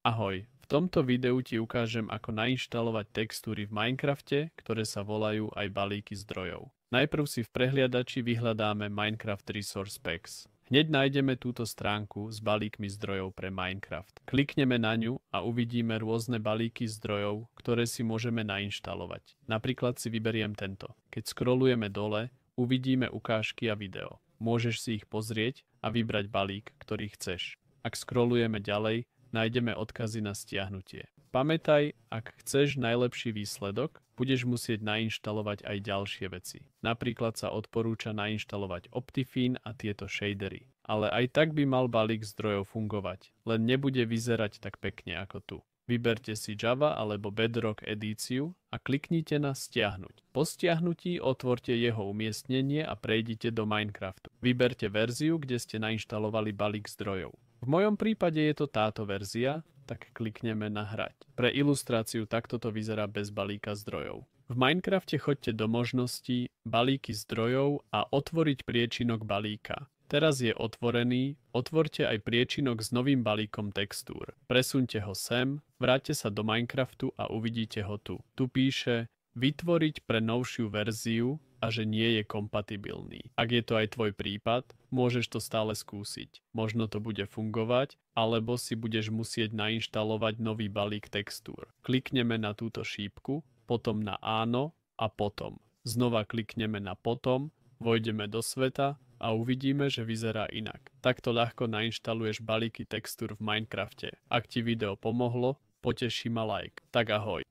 Ahoj, v tomto videu ti ukážem, ako nainštalovať textúry v Minecrafte, ktoré sa volajú aj balíky zdrojov. Najprv si v prehliadači vyhľadáme Minecraft Resource Packs. Hneď nájdeme túto stránku s balíkmi zdrojov pre Minecraft. Klikneme na ňu a uvidíme rôzne balíky zdrojov, ktoré si môžeme nainštalovať. Napríklad si vyberiem tento. Keď scrollujeme dole, uvidíme ukážky a video. Môžeš si ich pozrieť a vybrať balík, ktorý chceš. Ak scrollujeme ďalej, nájdeme odkazy na stiahnutie. Pamätaj, ak chceš najlepší výsledok, budeš musieť nainštalovať aj ďalšie veci. Napríklad sa odporúča nainštalovať Optifine a tieto shadery. Ale aj tak by mal balík zdrojov fungovať, len nebude vyzerať tak pekne ako tu. Vyberte si Java alebo Bedrock edíciu a kliknite na stiahnuť. Po stiahnutí otvorte jeho umiestnenie a prejdite do Minecraftu. Vyberte verziu, kde ste nainštalovali balík zdrojov. V mojom prípade je to táto verzia, tak klikneme na hrať. Pre ilustráciu takto to vyzerá bez balíka zdrojov. V Minecrafte choďte do možností balíky zdrojov a otvoriť priečinok balíka. Teraz je otvorený, otvorte aj priečinok s novým balíkom textúr. Presuňte ho sem, vráťte sa do Minecraftu a uvidíte ho tu. Tu píše vytvoriť pre novšiu verziu a že nie je kompatibilný. Ak je to aj tvoj prípad, môžeš to stále skúsiť. Možno to bude fungovať, alebo si budeš musieť nainštalovať nový balík textúr. Klikneme na túto šípku, potom na áno a potom. Znova klikneme na potom, vojdeme do sveta a uvidíme, že vyzerá inak. Takto ľahko nainštaluješ balíky textúr v Minecrafte. Ak ti video pomohlo, poteší ma like. Tak ahoj.